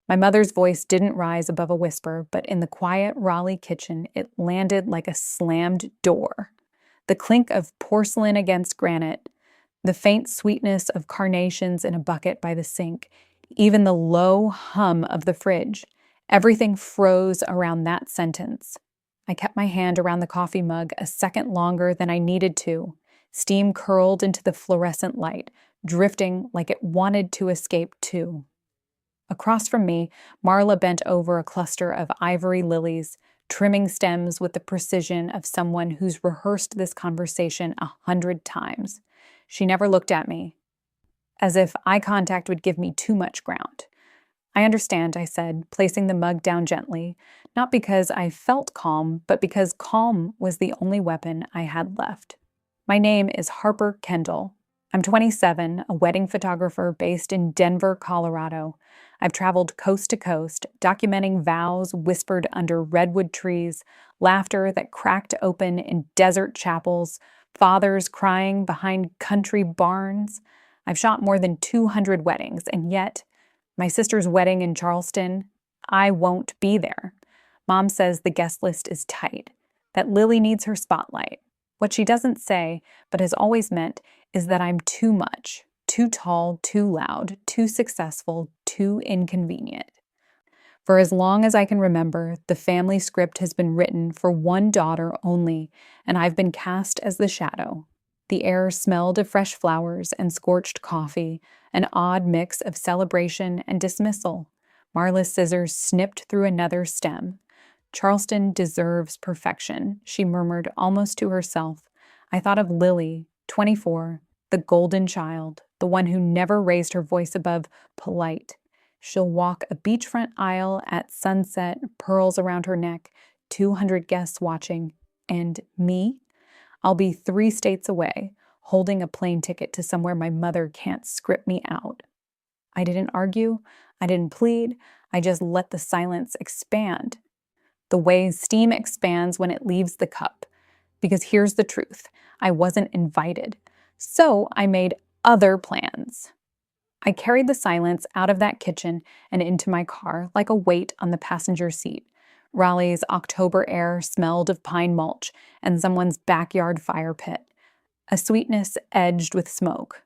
My mother's voice didn't rise above a whisper, but in the quiet Raleigh kitchen, it landed like a slammed door. The clink of porcelain against granite, the faint sweetness of carnations in a bucket by the sink, even the low hum of the fridge. Everything froze around that sentence. I kept my hand around the coffee mug a second longer than I needed to. Steam curled into the fluorescent light, drifting like it wanted to escape too. Across from me, Marla bent over a cluster of ivory lilies, trimming stems with the precision of someone who's rehearsed this conversation 100 times. She never looked at me, as if eye contact would give me too much ground. I understand, I said, placing the mug down gently, not because I felt calm, but because calm was the only weapon I had left. My name is Harper Kendall. I'm 27, a wedding photographer based in Denver, Colorado. I've traveled coast to coast, documenting vows whispered under redwood trees, laughter that cracked open in desert chapels, fathers crying behind country barns. I've shot more than 200 weddings, and yet, my sister's wedding in Charleston, I won't be there. Mom says the guest list is tight, that Lily needs her spotlight. What she doesn't say, but has always meant, is that I'm too much, too tall, too loud, too successful, too inconvenient. For as long as I can remember, the family script has been written for one daughter only, and I've been cast as the shadow. The air smelled of fresh flowers and scorched coffee, an odd mix of celebration and dismissal. Marla's scissors snipped through another stem. Charleston deserves perfection, she murmured almost to herself. I thought of Lily, 24, the golden child, the one who never raised her voice above polite. She'll walk a beachfront aisle at sunset, pearls around her neck, 200 guests watching. And me? I'll be 3 states away, holding a plane ticket to somewhere my mother can't script me out. I didn't argue. I didn't plead. I just let the silence expand. The way steam expands when it leaves the cup. Because here's the truth. I wasn't invited. So I made other plans. I carried the silence out of that kitchen and into my car like a weight on the passenger seat. Raleigh's October air smelled of pine mulch and someone's backyard fire pit, a sweetness edged with smoke.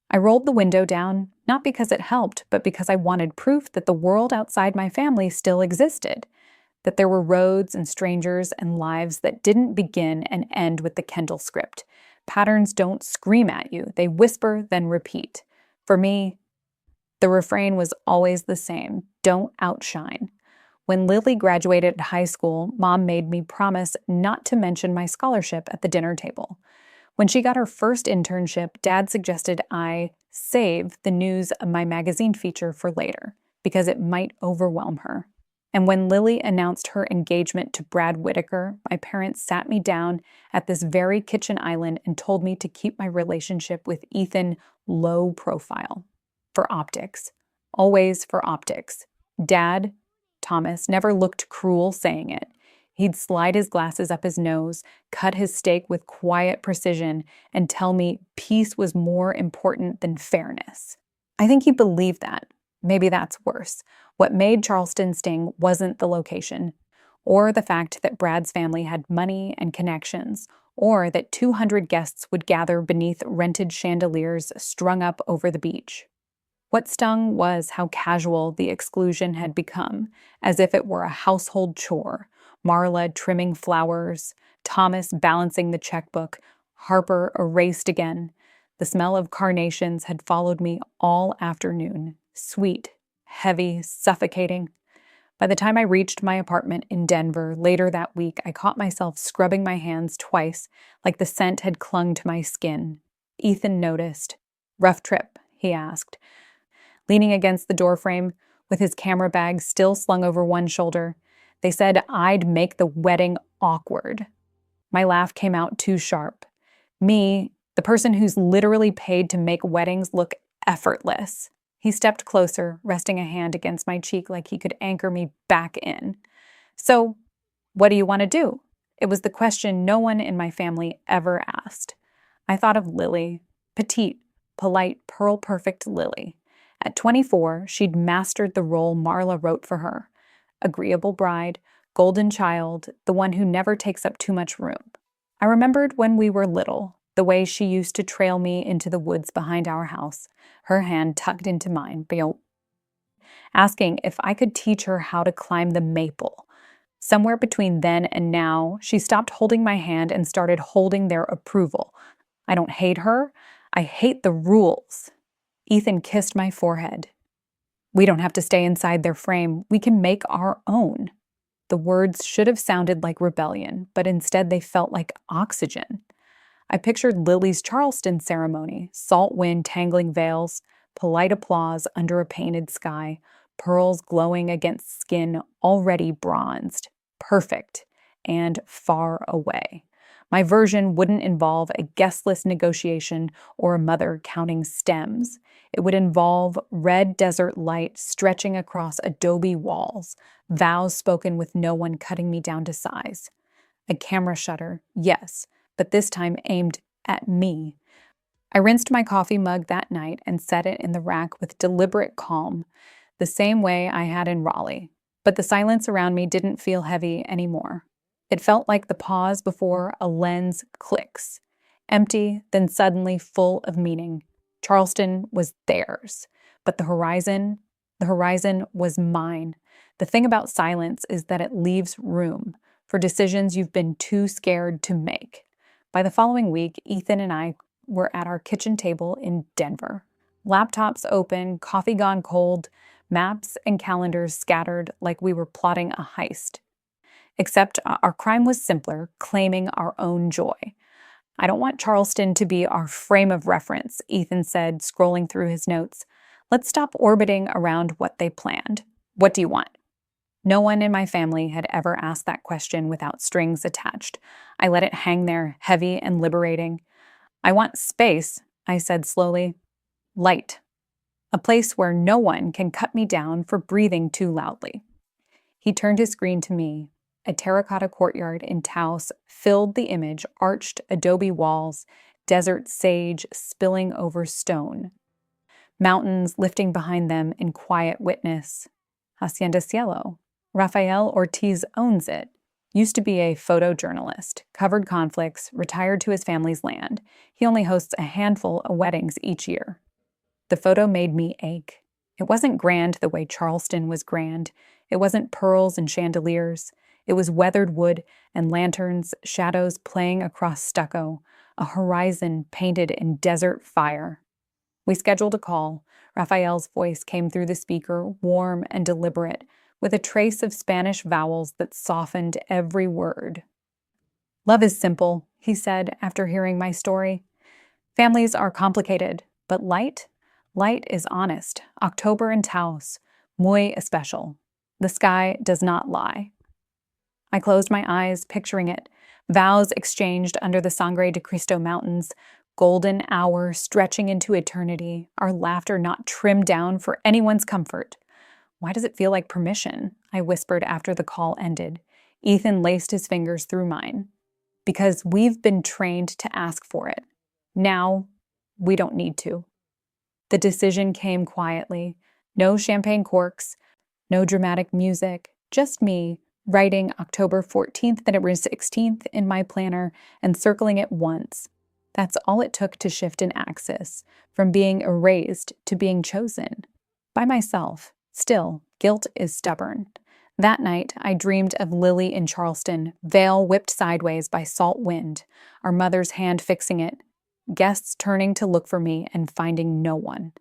I rolled the window down, not because it helped, but because I wanted proof that the world outside my family still existed, that there were roads and strangers and lives that didn't begin and end with the Kendall script. Patterns don't scream at you, they whisper, then repeat. For me, the refrain was always the same: don't outshine. When Lily graduated high school, Mom made me promise not to mention my scholarship at the dinner table. When she got her first internship, Dad suggested I save the news of my magazine feature for later, because it might overwhelm her. And when Lily announced her engagement to Brad Whitaker, my parents sat me down at this very kitchen island and told me to keep my relationship with Ethan low profile. For optics. Always for optics. Dad, Thomas, never looked cruel saying it. He'd slide his glasses up his nose, cut his steak with quiet precision, and tell me peace was more important than fairness. I think he believed that. Maybe that's worse. What made Charleston sting wasn't the location, or the fact that Brad's family had money and connections, or that 200 guests would gather beneath rented chandeliers strung up over the beach. What stung was how casual the exclusion had become, as if it were a household chore. Marla trimming flowers, Thomas balancing the checkbook, Harper erased again. The smell of carnations had followed me all afternoon, sweet, heavy, suffocating. By the time I reached my apartment in Denver later that week, I caught myself scrubbing my hands twice, like the scent had clung to my skin. Ethan noticed. "Rough trip?" he asked. Leaning against the doorframe, with his camera bag still slung over one shoulder, they said I'd make the wedding awkward. My laugh came out too sharp. Me, the person who's literally paid to make weddings look effortless. He stepped closer, resting a hand against my cheek like he could anchor me back in. "So, what do you want to do?" It was the question no one in my family ever asked. I thought of Lily, petite, polite, pearl-perfect Lily. At 24, she'd mastered the role Marla wrote for her: agreeable bride, golden child, the one who never takes up too much room. I remembered when we were little, the way she used to trail me into the woods behind our house, her hand tucked into mine, asking if I could teach her how to climb the maple. Somewhere between then and now, she stopped holding my hand and started holding their approval. I don't hate her. I hate the rules. Ethan kissed my forehead. We don't have to stay inside their frame. We can make our own. The words should have sounded like rebellion, but instead they felt like oxygen. I pictured Lily's Charleston ceremony: salt wind tangling veils, polite applause under a painted sky, pearls glowing against skin already bronzed, perfect, and far away. My version wouldn't involve a guest list negotiation or a mother counting stems. It would involve red desert light stretching across adobe walls, vows spoken with no one cutting me down to size. A camera shutter, yes, but this time aimed at me. I rinsed my coffee mug that night and set it in the rack with deliberate calm, the same way I had in Raleigh. But the silence around me didn't feel heavy anymore. It felt like the pause before a lens clicks, empty, then suddenly full of meaning. Charleston was theirs, but the horizon was mine. The thing about silence is that it leaves room for decisions you've been too scared to make. By the following week, Ethan and I were at our kitchen table in Denver. Laptops open, coffee gone cold, maps and calendars scattered like we were plotting a heist. Except our crime was simpler, claiming our own joy. I don't want Charleston to be our frame of reference, Ethan said, scrolling through his notes. Let's stop orbiting around what they planned. What do you want? No one in my family had ever asked that question without strings attached. I let it hang there, heavy and liberating. I want space, I said slowly. Light. A place where no one can cut me down for breathing too loudly. He turned his screen to me. A terracotta courtyard in Taos filled the image: arched adobe walls, desert sage spilling over stone, mountains lifting behind them in quiet witness. Hacienda Cielo. Rafael Ortiz owns it. Used to be a photojournalist, covered conflicts, retired to his family's land. He only hosts a handful of weddings each year. The photo made me ache. It wasn't grand the way Charleston was grand. It wasn't pearls and chandeliers. It was weathered wood and lanterns, shadows playing across stucco, a horizon painted in desert fire. We scheduled a call. Rafael's voice came through the speaker, warm and deliberate, with a trace of Spanish vowels that softened every word. Love is simple, he said after hearing my story. Families are complicated, but light is honest. October in Taos, muy especial. The sky does not lie. I closed my eyes, picturing it. Vows exchanged under the Sangre de Cristo Mountains, golden hour stretching into eternity, our laughter not trimmed down for anyone's comfort. Why does it feel like permission? I whispered after the call ended. Ethan laced his fingers through mine. Because we've been trained to ask for it. Now, we don't need to. The decision came quietly. No champagne corks, no dramatic music, just me, writing October 14th, then it was 16th in my planner, and circling it once. That's all it took to shift an axis, from being erased to being chosen. By myself. Still, guilt is stubborn. That night, I dreamed of Lily in Charleston, veil whipped sideways by salt wind, our mother's hand fixing it, guests turning to look for me and finding no one.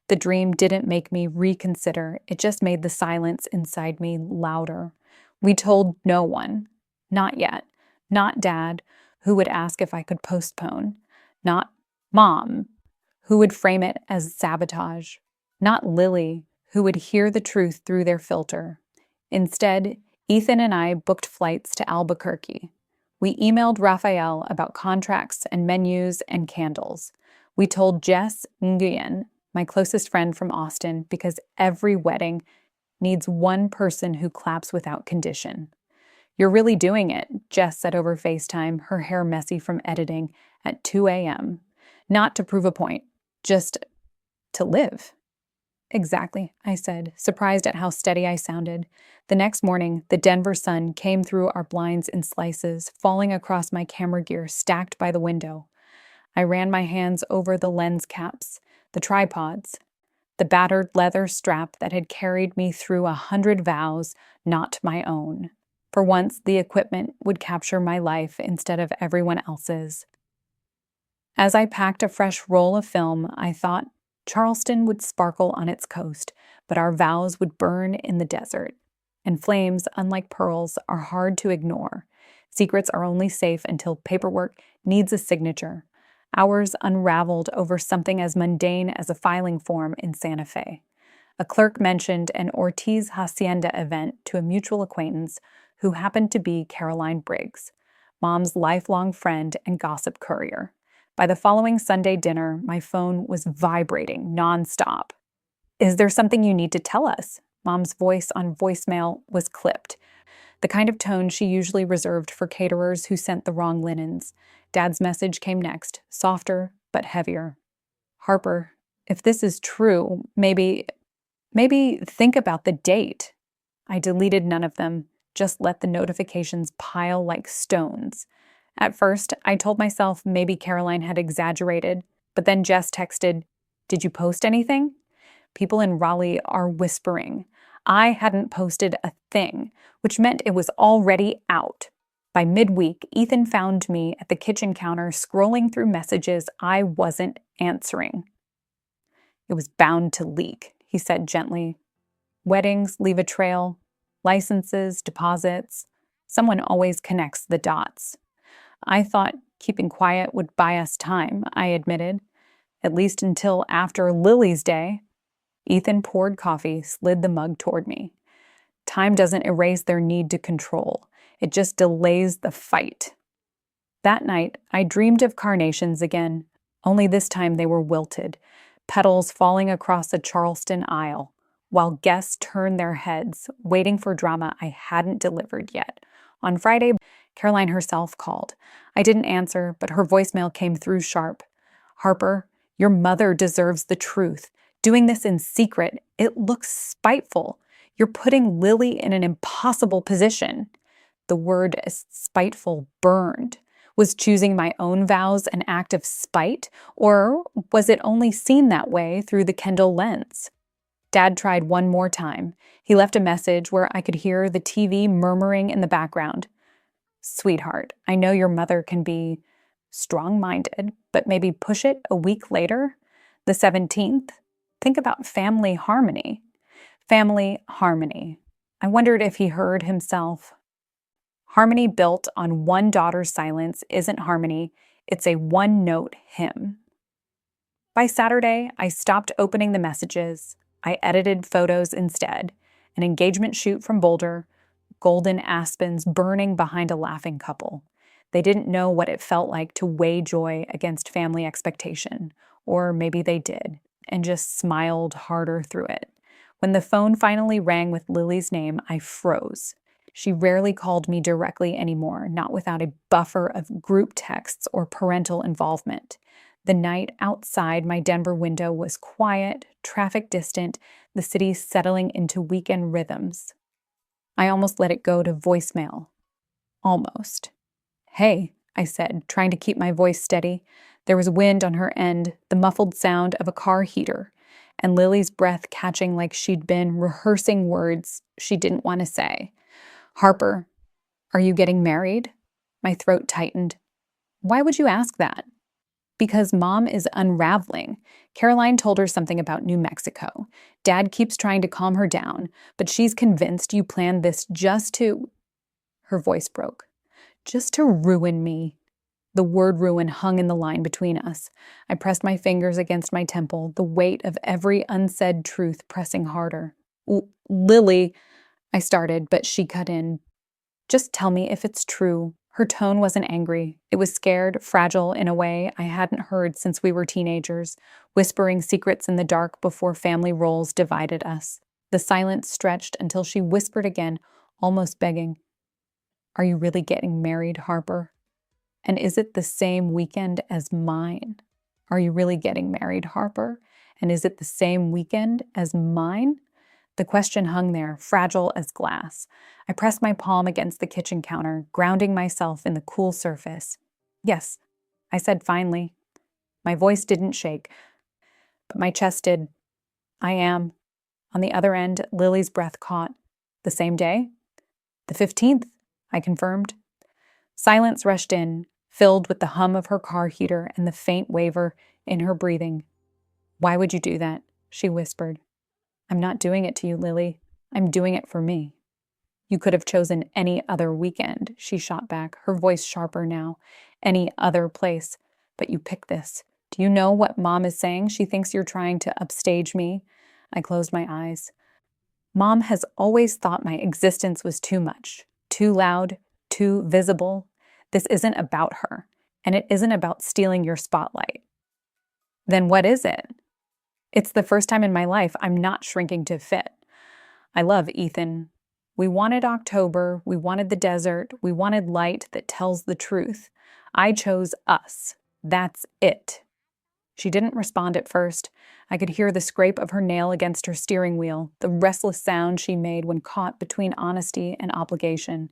The dream didn't make me reconsider, it just made the silence inside me louder. We told no one. Not yet. Not Dad, who would ask if I could postpone. Not Mom, who would frame it as sabotage. Not Lily, who would hear the truth through their filter. Instead, Ethan and I booked flights to Albuquerque. We emailed Rafael about contracts and menus and candles. We told Jess Nguyen, my closest friend from Austin, because every wedding needs one person who claps without condition. You're really doing it, Jess said over FaceTime, her hair messy from editing, at 2 a.m. Not to prove a point, just to live. Exactly, I said, surprised at how steady I sounded. The next morning, the Denver sun came through our blinds in slices, falling across my camera gear stacked by the window. I ran my hands over the lens caps, the tripods, the battered leather strap that had carried me through 100 vows not my own. For once, the equipment would capture my life instead of everyone else's. As I packed a fresh roll of film, I thought Charleston would sparkle on its coast, but our vows would burn in the desert. And flames, unlike pearls, are hard to ignore. Secrets are only safe until paperwork needs a signature. Ours unraveled over something as mundane as a filing form in Santa Fe. A clerk mentioned an Ortiz Hacienda event to a mutual acquaintance who happened to be Caroline Briggs, Mom's lifelong friend and gossip courier. By the following Sunday dinner, my phone was vibrating nonstop. "Is there something you need to tell us?" Mom's voice on voicemail was clipped, the kind of tone she usually reserved for caterers who sent the wrong linens. Dad's message came next, softer but heavier. "Harper, if this is true, maybe think about the date." I deleted none of them, just let the notifications pile like stones. At first, I told myself maybe Caroline had exaggerated, but then Jess texted, "Did you post anything?" People in Raleigh are whispering. I hadn't posted a thing, which meant it was already out. By midweek, Ethan found me at the kitchen counter scrolling through messages I wasn't answering. "It was bound to leak," he said gently. "Weddings leave a trail. Licenses, deposits. Someone always connects the dots." I thought keeping quiet would buy us time, I admitted. At least until after Lily's Day. Ethan poured coffee, slid the mug toward me. "Time doesn't erase their need to control. It just delays the fight." That night, I dreamed of carnations again, only this time they were wilted, petals falling across a Charleston aisle, while guests turned their heads, waiting for drama I hadn't delivered yet. On Friday, Caroline herself called. I didn't answer, but her voicemail came through sharp. "Harper, your mother deserves the truth. Doing this in secret, it looks spiteful. You're putting Lily in an impossible position." The word spiteful burned. Was choosing my own vows an act of spite, or was it only seen that way through the Kendall lens? Dad tried one more time. He left a message where I could hear the TV murmuring in the background. "Sweetheart, I know your mother can be strong-minded, but maybe push it a week later? The 17th? Think about family harmony." Family harmony. I wondered if he heard himself. Harmony built on one daughter's silence isn't harmony, it's a one-note hymn. By Saturday, I stopped opening the messages. I edited photos instead. An engagement shoot from Boulder, golden aspens burning behind a laughing couple. They didn't know what it felt like to weigh joy against family expectation, or maybe they did, and just smiled harder through it. When the phone finally rang with Lily's name, I froze. She rarely called me directly anymore, not without a buffer of group texts or parental involvement. The night outside my Denver window was quiet, traffic distant, the city settling into weekend rhythms. I almost let it go to voicemail. Almost. "Hey," I said, trying to keep my voice steady. There was wind on her end, the muffled sound of a car heater, and Lily's breath catching like she'd been rehearsing words she didn't want to say. "Harper, are you getting married?" My throat tightened. "Why would you ask that?" "Because Mom is unraveling. Caroline told her something about New Mexico. Dad keeps trying to calm her down, but she's convinced you planned this just to—" Her voice broke. "Just to ruin me." The word ruin hung in the line between us. I pressed my fingers against my temple, the weight of every unsaid truth pressing harder. "Lily," I started, but she cut in. "Just tell me if it's true." Her tone wasn't angry. It was scared, fragile in a way I hadn't heard since we were teenagers, whispering secrets in the dark before family roles divided us. The silence stretched until she whispered again, almost begging, "Are you really getting married, Harper? And is it the same weekend as mine? Are you really getting married, Harper? And is it the same weekend as mine? The question hung there, fragile as glass. I pressed my palm against the kitchen counter, grounding myself in the cool surface. Yes, I said finally. My voice didn't shake, but my chest did. I am. On the other end, Lily's breath caught. The same day? The 15th, I confirmed. Silence rushed in, filled with the hum of her car heater and the faint waver in her breathing. Why would you do that? She whispered. I'm not doing it to you, Lily. I'm doing it for me. You could have chosen any other weekend, she shot back, her voice sharper now. Any other place. But you picked this. Do you know what Mom is saying? She thinks you're trying to upstage me. I closed my eyes. Mom has always thought my existence was too much, too loud, too visible. This isn't about her, and it isn't about stealing your spotlight. Then what is it? It's the first time in my life I'm not shrinking to fit. I love Ethan. We wanted October, we wanted the desert, we wanted light that tells the truth. I chose us. That's it. She didn't respond at first. I could hear the scrape of her nail against her steering wheel, the restless sound she made when caught between honesty and obligation.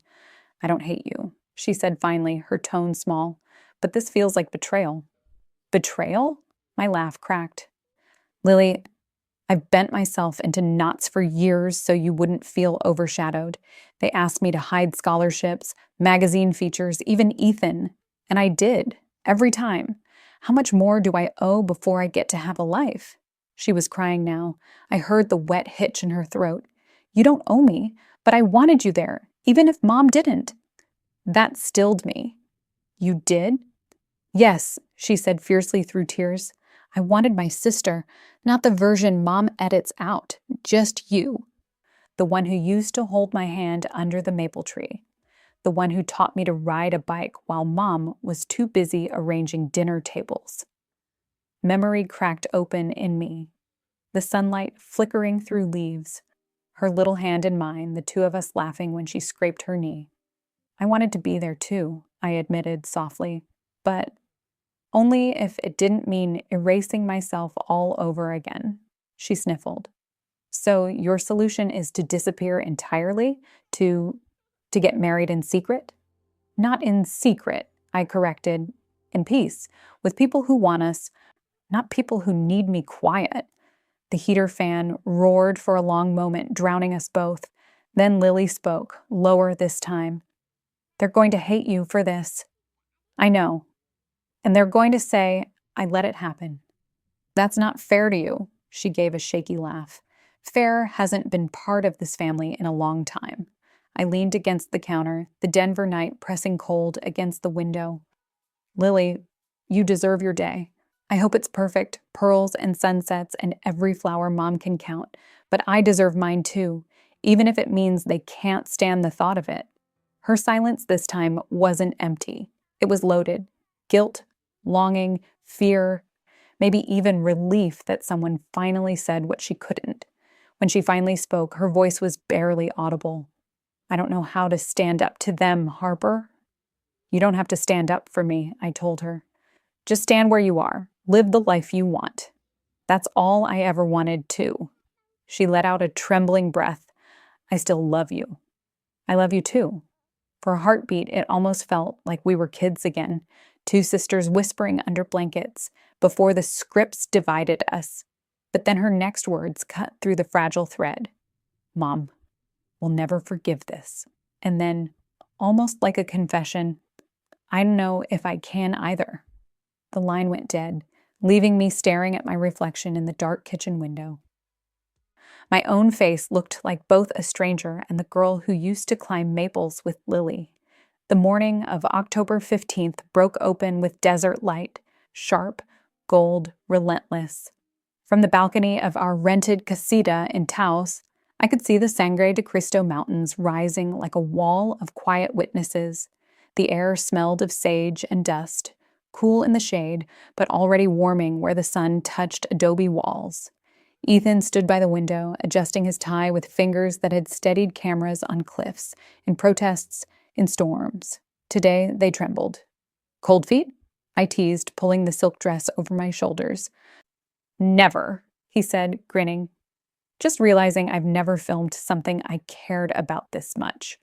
I don't hate you, she said finally, her tone small. But this feels like betrayal. Betrayal? My laugh cracked. Lily, I've bent myself into knots for years so you wouldn't feel overshadowed. They asked me to hide scholarships, magazine features, even Ethan. And I did, every time. How much more do I owe before I get to have a life? She was crying now. I heard the wet hitch in her throat. You don't owe me, but I wanted you there, even if Mom didn't. That stilled me. You did? Yes, she said fiercely through tears. I wanted my sister, not the version Mom edits out, just you. The one who used to hold my hand under the maple tree. The one who taught me to ride a bike while Mom was too busy arranging dinner tables. Memory cracked open in me, the sunlight flickering through leaves, her little hand in mine, the two of us laughing when she scraped her knee. I wanted to be there too, I admitted softly, but only if it didn't mean erasing myself all over again. She sniffled. So your solution is to disappear entirely, to get married in secret? Not in secret, I corrected, in peace, with people who want us, not people who need me quiet. The heater fan roared for a long moment, drowning us both. Then Lily spoke, lower this time. They're going to hate you for this. I know. And they're going to say, I let it happen. That's not fair to you, she gave a shaky laugh. Fair hasn't been part of this family in a long time. I leaned against the counter, the Denver night pressing cold against the window. Lily, you deserve your day. I hope it's perfect, pearls and sunsets and every flower Mom can count. But I deserve mine too, even if it means they can't stand the thought of it. Her silence this time wasn't empty. It was loaded. Guilt, longing, fear, maybe even relief that someone finally said what she couldn't. When she finally spoke, her voice was barely audible. I don't know how to stand up to them, Harper. You don't have to stand up for me, I told her. Just stand where you are. Live the life you want. That's all I ever wanted, too. She let out a trembling breath. I still love you. I love you, too. For a heartbeat, it almost felt like we were kids again, two sisters whispering under blankets before the scripts divided us. But then her next words cut through the fragile thread. Mom, we'll never forgive this. And then, almost like a confession, I don't know if I can either. The line went dead, leaving me staring at my reflection in the dark kitchen window. My own face looked like both a stranger and the girl who used to climb maples with Lily. The morning of October 15th broke open with desert light, sharp, gold, relentless. From the balcony of our rented casita in Taos, I could see the Sangre de Cristo Mountains rising like a wall of quiet witnesses. The air smelled of sage and dust, cool in the shade, but already warming where the sun touched adobe walls. Ethan stood by the window, adjusting his tie with fingers that had steadied cameras on cliffs, in protests, in storms. Today, they trembled. Cold feet? I teased, pulling the silk dress over my shoulders. Never, he said, grinning. Just realizing I've never filmed something I cared about this much.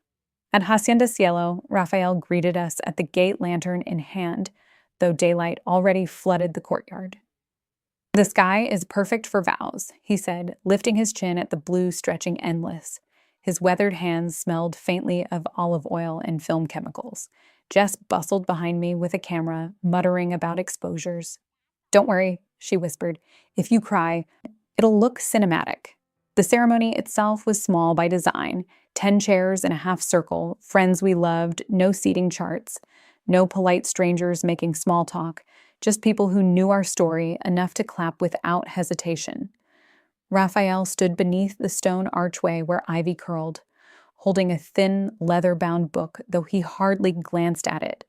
At Hacienda Cielo, Rafael greeted us at the gate, lantern in hand, though daylight already flooded the courtyard. The sky is perfect for vows, he said, lifting his chin at the blue stretching endless. His weathered hands smelled faintly of olive oil and film chemicals. Jess bustled behind me with a camera, muttering about exposures. Don't worry, she whispered. If you cry, it'll look cinematic. The ceremony itself was small by design, 10 chairs in a half circle, friends we loved, no seating charts, no polite strangers making small talk, just people who knew our story enough to clap without hesitation. Raphael stood beneath the stone archway where ivy curled, holding a thin, leather-bound book, though he hardly glanced at it.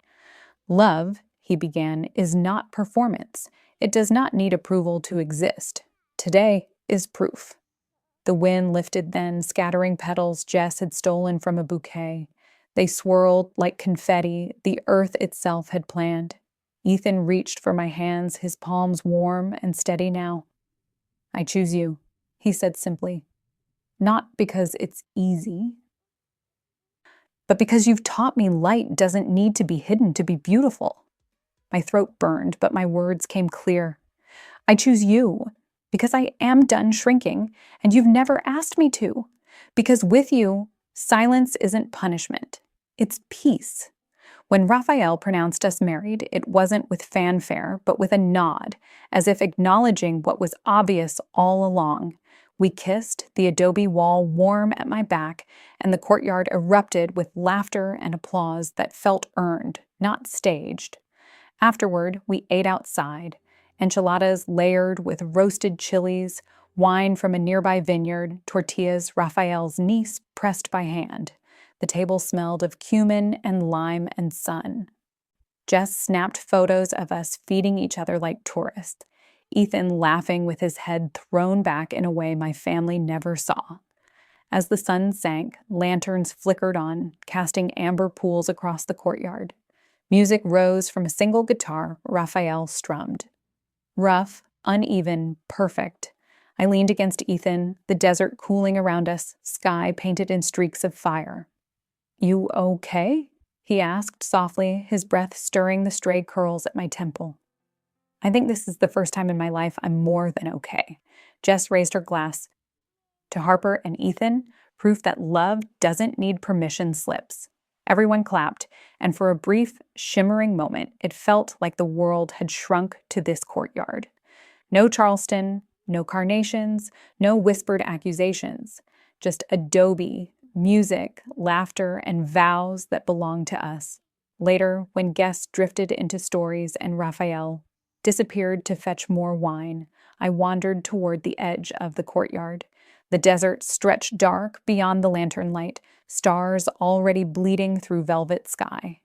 Love, he began, is not performance. It does not need approval to exist. Today is proof. The wind lifted then, scattering petals Jess had stolen from a bouquet. They swirled like confetti the earth itself had planned. Ethan reached for my hands, his palms warm and steady now. I choose you, he said simply. Not because it's easy, but because you've taught me light doesn't need to be hidden to be beautiful. My throat burned, but my words came clear. I choose you because I am done shrinking, and you've never asked me to. Because with you, silence isn't punishment. It's peace. When Raphael pronounced us married, it wasn't with fanfare, but with a nod, as if acknowledging what was obvious all along. We kissed, the adobe wall warm at my back, and the courtyard erupted with laughter and applause that felt earned, not staged. Afterward, we ate outside, enchiladas layered with roasted chilies, wine from a nearby vineyard, tortillas Raphael's niece pressed by hand. The table smelled of cumin and lime and sun. Jess snapped photos of us feeding each other like tourists, Ethan laughing with his head thrown back in a way my family never saw. As the sun sank, lanterns flickered on, casting amber pools across the courtyard. Music rose from a single guitar Raphael strummed. Rough, uneven, perfect. I leaned against Ethan, the desert cooling around us, sky painted in streaks of fire. You okay? He asked softly, his breath stirring the stray curls at my temple. I think this is the first time in my life I'm more than okay. Jess raised her glass. To Harper and Ethan, proof that love doesn't need permission slips. Everyone clapped, and for a brief, shimmering moment, it felt like the world had shrunk to this courtyard. No Charleston, no carnations, no whispered accusations, just adobe, music, laughter, and vows that belonged to us. Later, when guests drifted into stories and Raphael disappeared to fetch more wine, I wandered toward the edge of the courtyard. The desert stretched dark beyond the lantern light, stars already bleeding through velvet sky.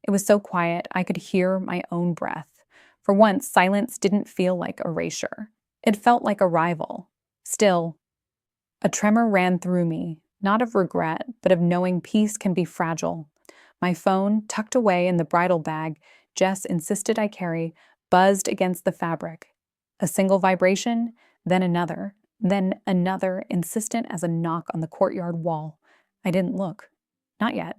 It was so quiet I could hear my own breath. For once, silence didn't feel like erasure. It felt like arrival. Still, a tremor ran through me, not of regret, but of knowing peace can be fragile. My phone, tucked away in the bridal bag Jess insisted I carry, buzzed against the fabric. A single vibration, then another, insistent as a knock on the courtyard wall. I didn't look. Not yet.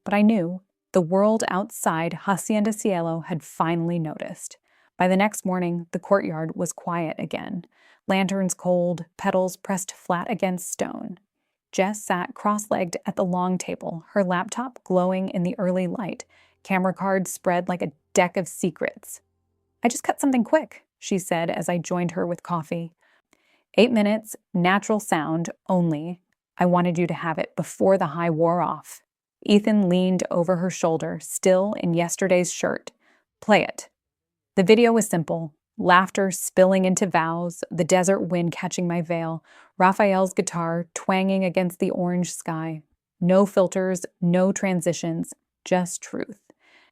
But I knew. The world outside Hacienda Cielo had finally noticed. By the next morning, the courtyard was quiet again. Lanterns cold, petals pressed flat against stone. Jess sat cross-legged at the long table, her laptop glowing in the early light, camera cards spread like a deck of secrets. I just cut something quick, she said as I joined her with coffee. 8 minutes, natural sound only. I wanted you to have it before the high wore off. Ethan leaned over her shoulder, still in yesterday's shirt. Play it. The video was simple. Laughter spilling into vows, the desert wind catching my veil, Raphael's guitar twanging against the orange sky. No filters, no transitions, just truth.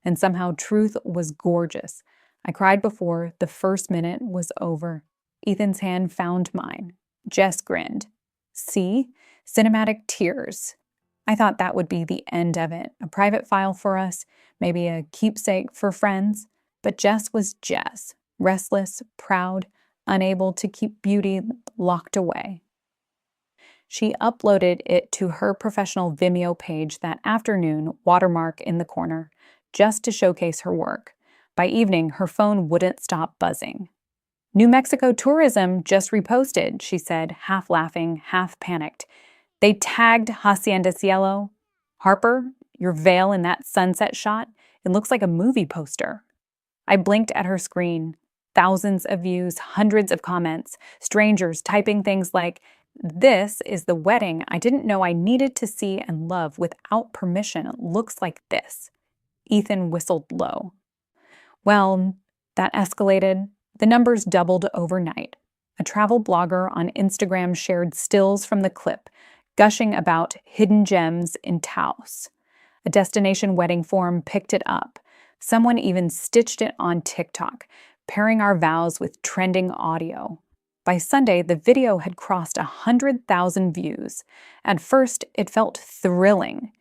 And somehow truth was gorgeous. I cried before the first minute was over. Ethan's hand found mine. Jess grinned. See? Cinematic tears. I thought that would be the end of it. A private file for us, maybe a keepsake for friends. But Jess was Jess. Restless, proud, unable to keep beauty locked away. She uploaded it to her professional Vimeo page that afternoon, watermark in the corner, just to showcase her work. By evening, her phone wouldn't stop buzzing. New Mexico Tourism just reposted, she said, half laughing, half panicked. They tagged Hacienda Cielo. Harper, your veil in that sunset shot, it looks like a movie poster. I blinked at her screen. Thousands of views, hundreds of comments, strangers typing things like, "This is the wedding I didn't know I needed to see and love without permission. It looks like this." Ethan whistled low. Well, that escalated. The numbers doubled overnight. A travel blogger on Instagram shared stills from the clip, gushing about hidden gems in Taos. A destination wedding forum picked it up. Someone even stitched it on TikTok, pairing our vows with trending audio. By Sunday, the video had crossed 100,000 views. At first, it felt thrilling.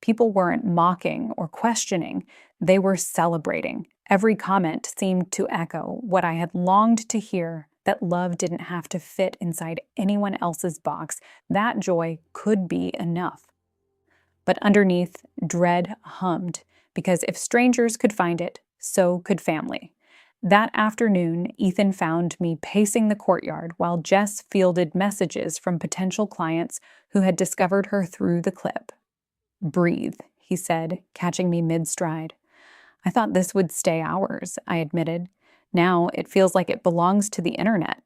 People weren't mocking or questioning. They were celebrating. Every comment seemed to echo what I had longed to hear, that love didn't have to fit inside anyone else's box. That joy could be enough. But underneath, dread hummed, because if strangers could find it, so could family. That afternoon, Ethan found me pacing the courtyard while Jess fielded messages from potential clients who had discovered her through the clip. "Breathe," he said, catching me mid-stride. "I thought this would stay ours," I admitted. "Now it feels like it belongs to the internet."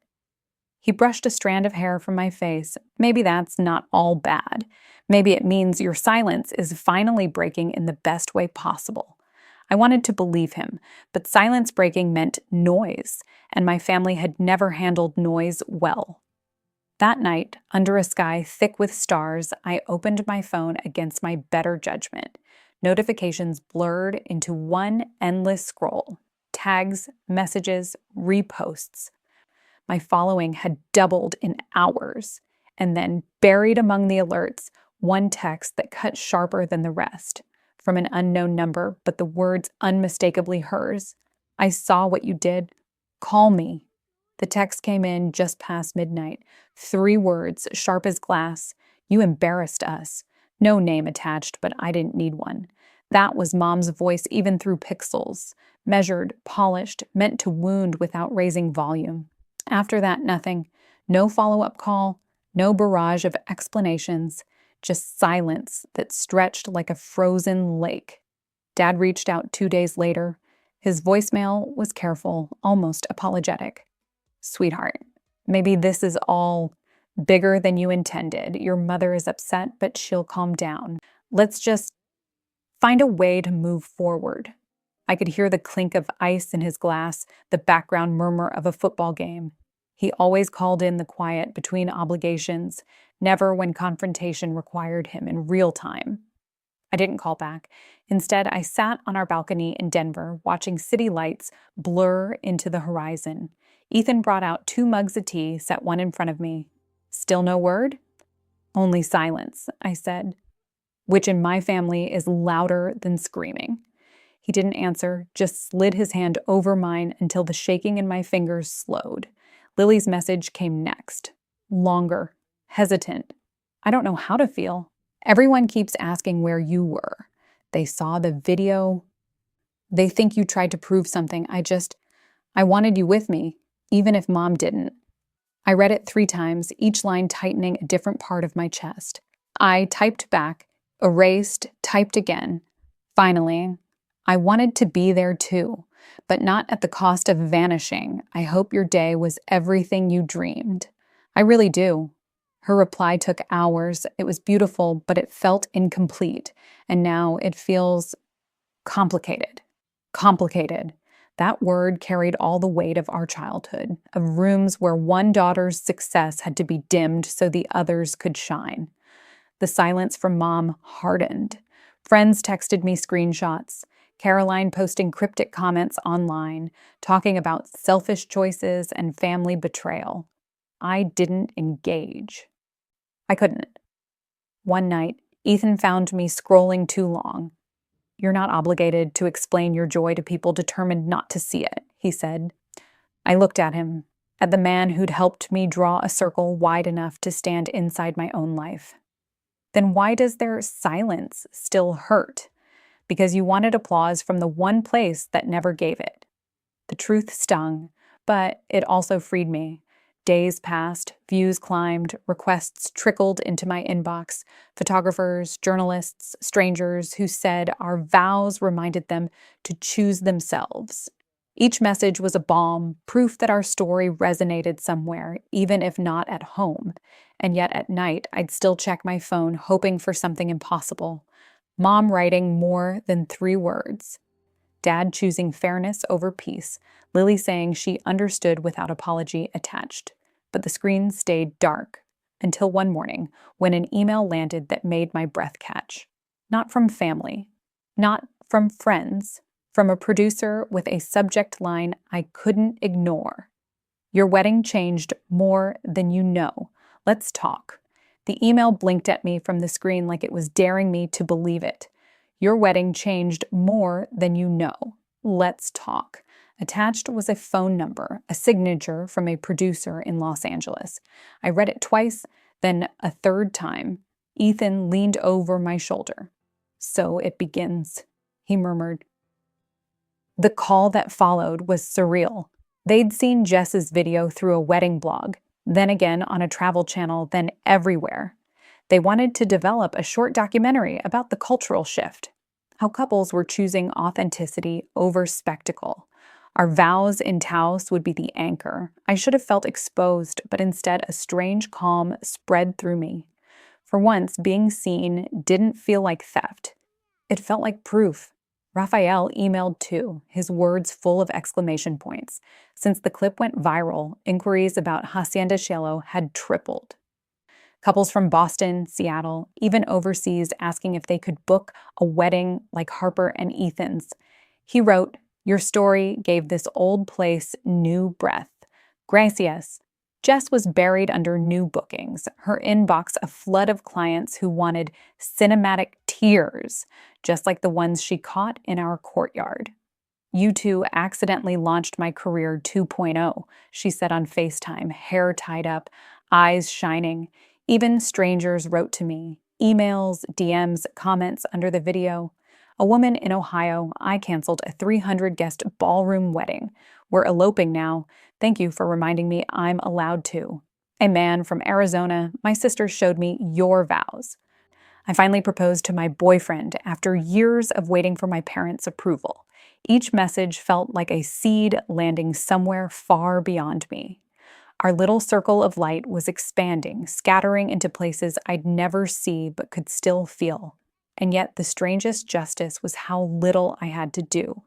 He brushed a strand of hair from my face. "Maybe that's not all bad. Maybe it means your silence is finally breaking in the best way possible." I wanted to believe him, but silence breaking meant noise, and my family had never handled noise well. That night, under a sky thick with stars, I opened my phone against my better judgment. Notifications blurred into one endless scroll. Tags, messages, reposts. My following had doubled in hours. And then, buried among the alerts, one text that cut sharper than the rest. From an unknown number, but the words unmistakably hers. "I saw what you did. Call me." The text came in just past midnight. 3 words, sharp as glass. "You embarrassed us." No name attached, but I didn't need one. That was Mom's voice even through pixels. Measured, polished, meant to wound without raising volume. After that, nothing. No follow-up call, no barrage of explanations, just silence that stretched like a frozen lake. Dad reached out 2 days later. His voicemail was careful, almost apologetic. "Sweetheart, maybe this is all bigger than you intended. Your mother is upset, but she'll calm down. Let's just find a way to move forward." I could hear the clink of ice in his glass, the background murmur of a football game. He always called in the quiet between obligations, never when confrontation required him in real time. I didn't call back. Instead, I sat on our balcony in Denver, watching city lights blur into the horizon. Ethan brought out 2 mugs of tea, set one in front of me. "Still no word?" "Only silence," I said, which in my family is louder than screaming. He didn't answer, just slid his hand over mine until the shaking in my fingers slowed. Lily's message came next. Longer, hesitant. "I don't know how to feel. Everyone keeps asking where you were. They saw the video. They think you tried to prove something. I wanted you with me, even if Mom didn't." I read it 3 times, each line tightening a different part of my chest. I typed back, erased, typed again. Finally, "I wanted to be there too, but not at the cost of vanishing. I hope your day was everything you dreamed." "I really do." Her reply took hours. It was beautiful, but it felt incomplete. And now it feels complicated. Complicated. That word carried all the weight of our childhood, of rooms where one daughter's success had to be dimmed so the others could shine. The silence from Mom hardened. Friends texted me screenshots. Caroline posting cryptic comments online, talking about selfish choices and family betrayal. I didn't engage. I couldn't. One night, Ethan found me scrolling too long. "You're not obligated to explain your joy to people determined not to see it," he said. I looked at him. at the man who'd helped me draw a circle wide enough to stand inside my own life. Then why does their silence still hurt? Because you wanted applause from the one place that never gave it. The truth stung, but it also freed me. Days passed, views climbed, requests trickled into my inbox, photographers, journalists, strangers who said our vows reminded them to choose themselves. Each message was a balm, proof that our story resonated somewhere, even if not at home. And yet at night, I'd still check my phone, hoping for something impossible. Mom writing more than 3 words. Dad choosing fairness over peace, Lily saying she understood without apology attached. But the screen stayed dark until one morning when an email landed that made my breath catch. Not from family, not from friends, from a producer with a subject line I couldn't ignore. Your wedding changed more than you know. Let's talk. The email blinked at me from the screen like it was daring me to believe it. Your wedding changed more than you know. Let's talk. Attached was a phone number, a signature from a producer in Los Angeles. I read it twice, then a third time. Ethan leaned over my shoulder. So it begins, he murmured. The call that followed was surreal. They'd seen Jess's video through a wedding blog, then again on a travel channel, then everywhere. They wanted to develop a short documentary about the cultural shift, how couples were choosing authenticity over spectacle. Our vows in Taos would be the anchor. I should have felt exposed, but instead a strange calm spread through me. For once, being seen didn't feel like theft. It felt like proof. Raphael emailed too, his words full of exclamation points. Since the clip went viral, inquiries about Hacienda Cielo had tripled. Couples from Boston, Seattle, even overseas asking if they could book a wedding like Harper and Ethan's. He wrote, "Your story gave this old place new breath. Gracias." Jess was buried under new bookings, her inbox a flood of clients who wanted cinematic tears, just like the ones she caught in our courtyard. "You two accidentally launched my career 2.0, she said on FaceTime, hair tied up, eyes shining. Even strangers wrote to me, emails, DMs, comments under the video. A woman in Ohio, I canceled a 300-guest ballroom wedding. We're eloping now. Thank you for reminding me I'm allowed to. A man from Arizona, my sister showed me your vows. I finally proposed to my boyfriend after years of waiting for my parents' approval. Each message felt like a seed landing somewhere far beyond me. Our little circle of light was expanding, scattering into places I'd never see but could still feel. And yet the strangest justice was how little I had to do.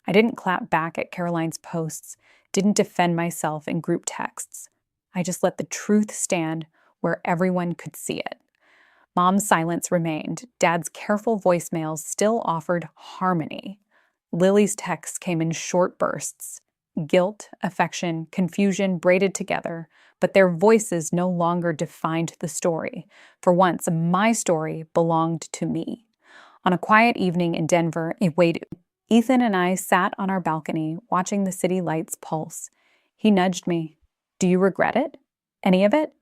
I didn't clap back at Caroline's posts, didn't defend myself in group texts. I just let the truth stand where everyone could see it. Mom's silence remained. Dad's careful voicemails still offered harmony. Lily's texts came in short bursts. Guilt, affection, confusion braided together, but their voices no longer defined the story. For once, my story belonged to me. On a quiet evening in Denver, Ethan and I sat on our balcony, watching the city lights pulse. He nudged me. "Do you regret it? Any of it?"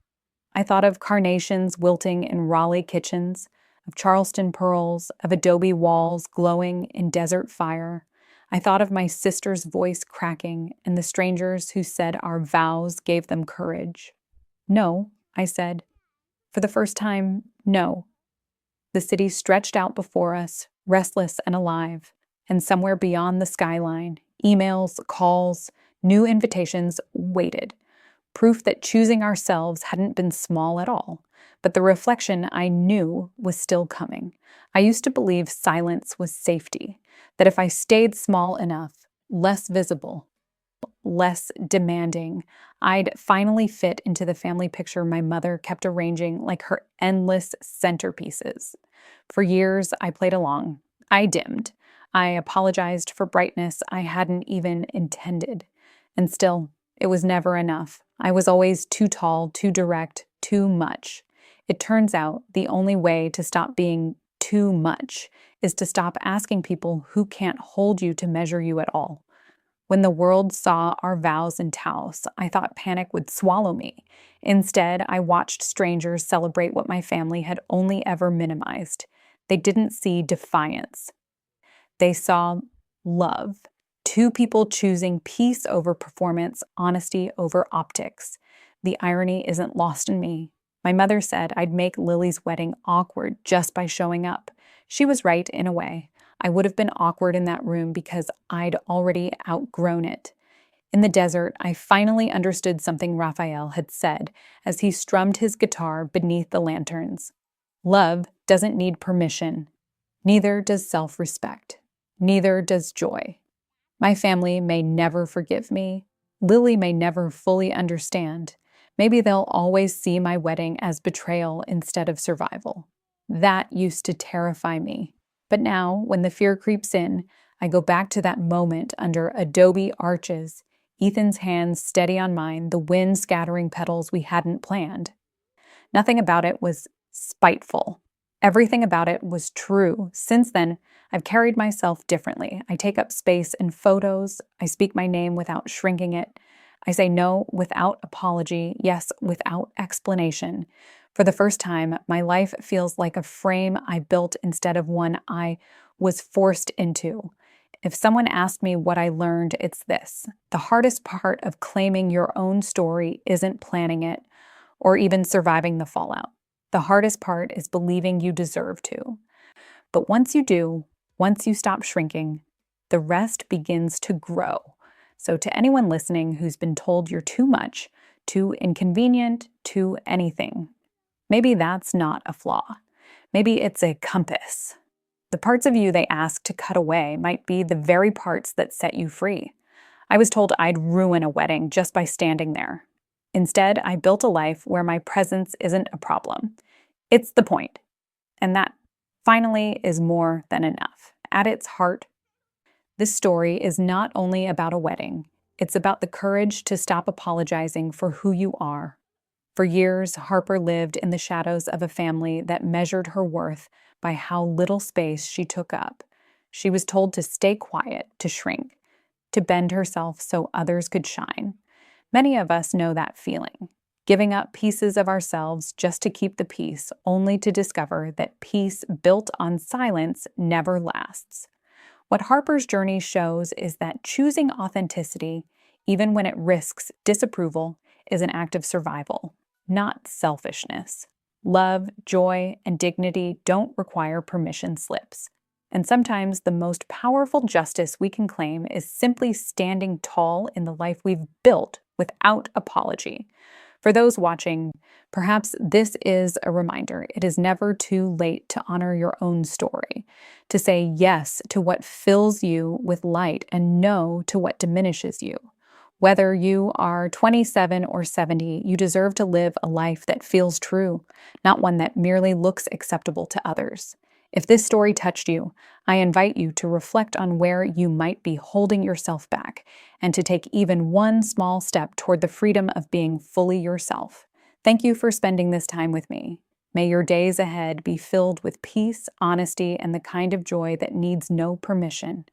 I thought of carnations wilting in Raleigh kitchens, of Charleston pearls, of adobe walls glowing in desert fire. I thought of my sister's voice cracking and the strangers who said our vows gave them courage. "No," I said. For the first time, no. The city stretched out before us, restless and alive, and somewhere beyond the skyline, emails, calls, new invitations waited. Proof that choosing ourselves hadn't been small at all, but the reflection I knew was still coming. I used to believe silence was safety, that if I stayed small enough, less visible, less demanding, I'd finally fit into the family picture my mother kept arranging like her endless centerpieces. For years, I played along. I dimmed. I apologized for brightness I hadn't even intended. And still, it was never enough. I was always too tall, too direct, too much. It turns out the only way to stop being too much is to stop asking people who can't hold you to measure you at all. When the world saw our vows and vows, I thought panic would swallow me. Instead, I watched strangers celebrate what my family had only ever minimized. They didn't see defiance. They saw love. Two people choosing peace over performance, honesty over optics. The irony isn't lost in me. My mother said I'd make Lily's wedding awkward just by showing up. She was right in a way. I would have been awkward in that room because I'd already outgrown it. In the desert, I finally understood something Raphael had said as he strummed his guitar beneath the lanterns. Love doesn't need permission. Neither does self-respect. Neither does joy. My family may never forgive me. Lily may never fully understand. Maybe they'll always see my wedding as betrayal instead of survival. That used to terrify me. But now, when the fear creeps in, I go back to that moment under adobe arches, Ethan's hands steady on mine, the wind scattering petals we hadn't planned. Nothing about it was spiteful. Everything about it was true. Since then, I've carried myself differently. I take up space in photos. I speak my name without shrinking it. I say no without apology, yes without explanation. For the first time, my life feels like a frame I built instead of one I was forced into. If someone asked me what I learned, it's this. The hardest part of claiming your own story isn't planning it or even surviving the fallout. The hardest part is believing you deserve to. But once you do, once you stop shrinking, the rest begins to grow. So to anyone listening who's been told you're too much, too inconvenient, too anything, maybe that's not a flaw. Maybe it's a compass. The parts of you they ask to cut away might be the very parts that set you free. I was told I'd ruin a wedding just by standing there. Instead, I built a life where my presence isn't a problem. It's the point. And that, finally, is more than enough. At its heart, this story is not only about a wedding. It's about the courage to stop apologizing for who you are. For years, Harper lived in the shadows of a family that measured her worth by how little space she took up. She was told to stay quiet, to shrink, to bend herself so others could shine. Many of us know that feeling, giving up pieces of ourselves just to keep the peace, only to discover that peace built on silence never lasts. What Harper's journey shows is that choosing authenticity, even when it risks disapproval, is an act of survival, not selfishness. Love, joy, and dignity don't require permission slips. And sometimes the most powerful justice we can claim is simply standing tall in the life we've built without apology. For those watching, perhaps this is a reminder. It is never too late to honor your own story, to say yes to what fills you with light and no to what diminishes you. Whether you are 27 or 70, you deserve to live a life that feels true, not one that merely looks acceptable to others. If this story touched you, I invite you to reflect on where you might be holding yourself back and to take even one small step toward the freedom of being fully yourself. Thank you for spending this time with me. May your days ahead be filled with peace, honesty, and the kind of joy that needs no permission.